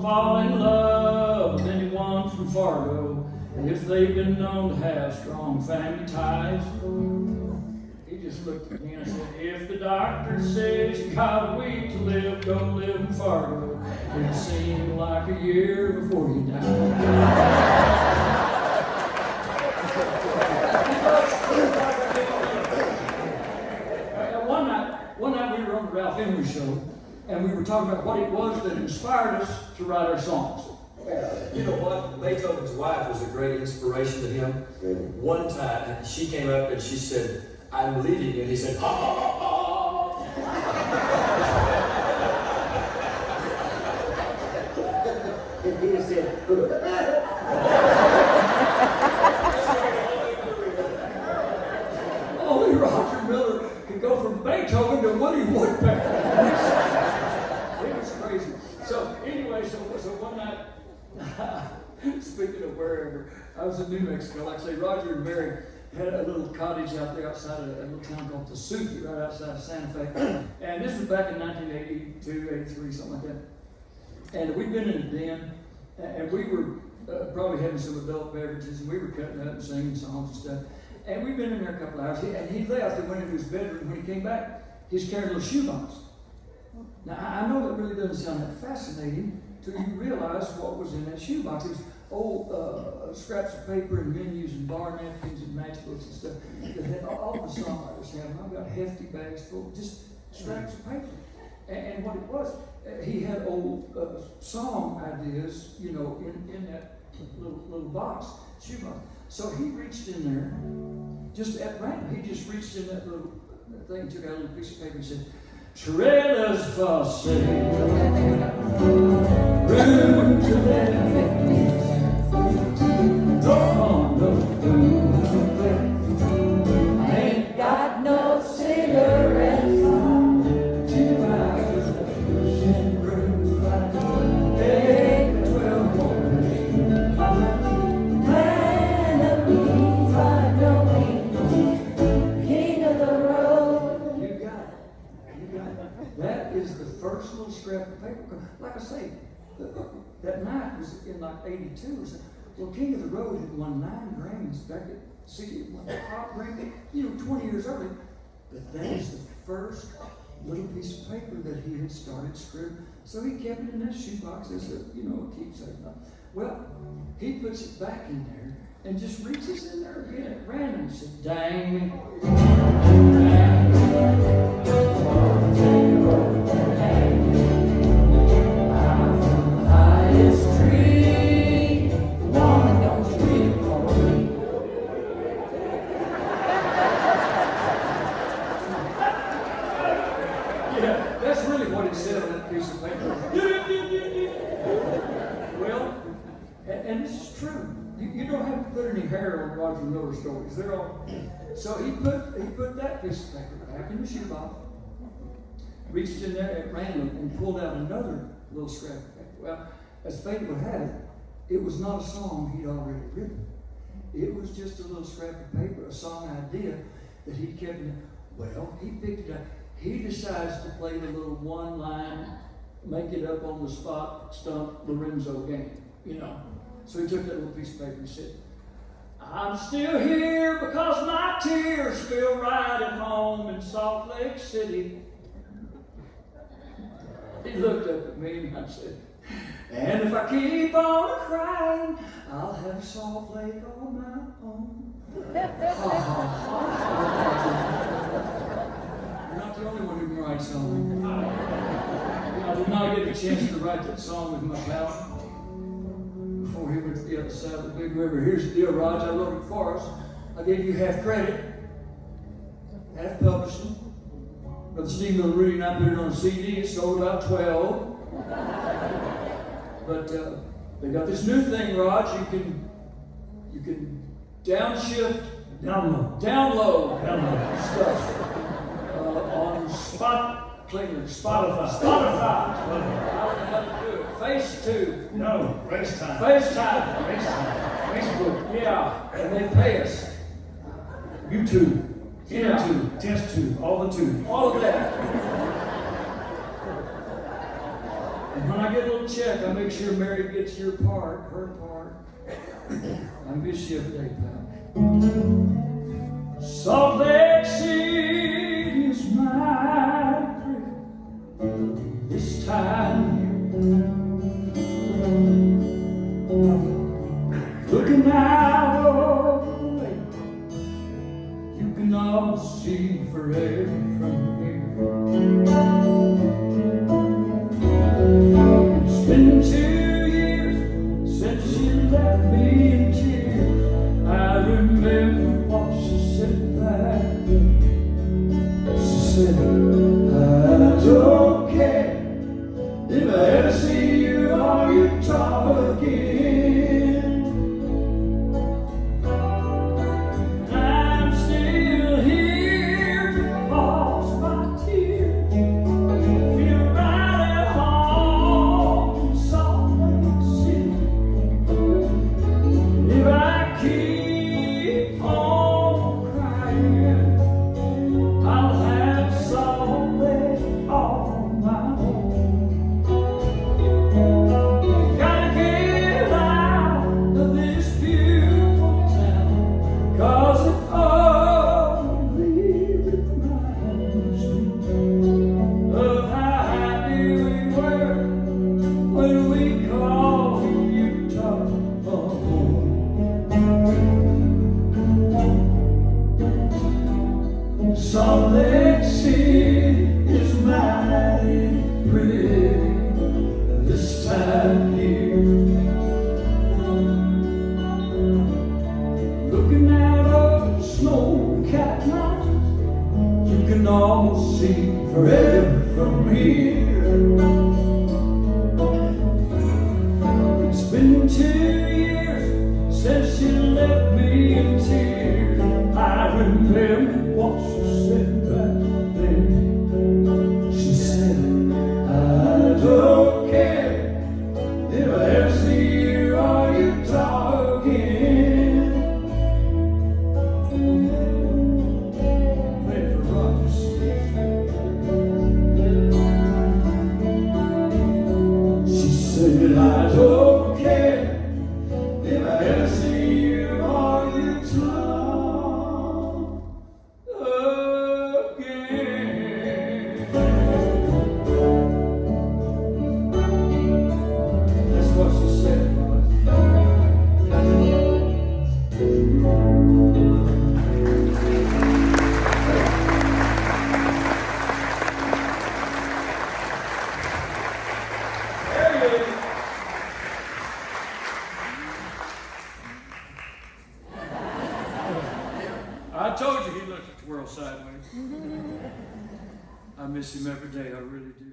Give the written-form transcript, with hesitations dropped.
to fall in love with anyone from Fargo if they've been known to have strong family ties. He just looked at me and said, if the doctor says you got a week to live, go live in Fargo. It seemed like a year before you died. One night we were on the Ralph Henry show, and we were talking about what it was that inspired us to write our songs. You know what? Beethoven's wife was a great inspiration to him. One time, she came up and she said, I'm leaving, and he said, ha ha ha ha. And he just said, Only Roger Miller could go from Beethoven to Woody Woodpecker. It was crazy. So anyway, so one night, speaking of wherever, I was in New Mexico. Like I say, Roger and Mary had a little cottage out there outside of a little town called Sugarcreek, right outside of Santa Fe. And this was back in 1982, 83, something like that. And we'd been in a den, and we were probably having some adult beverages, and we were cutting up and singing songs and stuff. And we'd been in there a couple hours, and he left and went into his bedroom. When he came back, he's carrying a little shoebox. Now, I know that really doesn't sound that fascinating till you realize what was in that shoebox. It was old scraps of paper and menus and bar napkins and matchbooks and stuff that had all the songwriters have. I've got hefty bags full of just scraps of paper. And what it was, he had old song ideas, you know, in that little box, shoebox. So he reached in there, just at random. He just reached in that little thing, took out a little piece of paper and said, Trailers for sale, room to live. I ain't got no cigarettes. 2 hours of pushing rooms like 8 to 12 mornings. Man of means I know king of the road. You got it. That is the first little scrap of paper. Like I say, that night was in like 82 or something. Well, King of the Road had won 9 Grammys back at City. It won a pop Grammy, 20 years earlier. But that is the first little piece of paper that he had started scribbling. So he kept it in that shoebox as a keepsake. Well, he puts it back in there and just reaches in there again at random and says, dang me. And this is true. You don't have to put any hair on Roger Miller stories. They're all. So he put that piece of paper back in the shoebox, reached in there at random and pulled out another little scrap of paper. Well, as fate would have it, it was not a song he'd already written. It was just a little scrap of paper, a song idea that he'd kept in there. Well, he picked it up. He decides to play the little one line, make it up on the spot, stump Lorenzo game, So he took that little piece of paper and said, I'm still here because my tears feel right at home in Salt Lake City. He looked up at me and I said, and if I keep on crying, I'll have Salt Lake on my own. You're not the only one who can write songs. I did not get a chance to write that song with my pal before he went to the other side of the big river. Here's the deal, Raj. I wrote it for us. I gave you half credit, half publishing. Brother Steve Miller Rudy and I put it on a CD. It sold about 12. But they got this new thing, Raj. You can download stuff on Spotify. How to do it? FaceTube. No, FaceTime. Facebook. Yeah, and they pay us. YouTube. Yeah. YouTube. Test tube. All the tubes. All of that. And when I get a little check, I make sure Mary gets your part, her part. I miss you every day, pal. Salt Lake City is my crib this time. Looking out over the lake, you can almost see forever from here. It's been 2 years since she left me in tears. I remember what she said back then. She said, I don't care if I ever see you or you talk again. I'm still here because my tears feel right at home in Salt Lake City. If I keep on crying, I'll have Salt Lake on my own. Gotta get out of this beautiful town, 'cause it only reminds me of how happy we were when we called Utah home. Salt Lake City is mighty pretty this time of year. Looking out over the snow-capped mountains, you can almost see forever from here. It's been 2 years since she left me in tears. I remember what she said back then. She said, I don't care if I ever see you or you talk again. Play for Rogers. She said, I don't care if I ever see you or you talk again. That's what she said, I told you he looked at the world sideways. I miss him every day, I really do.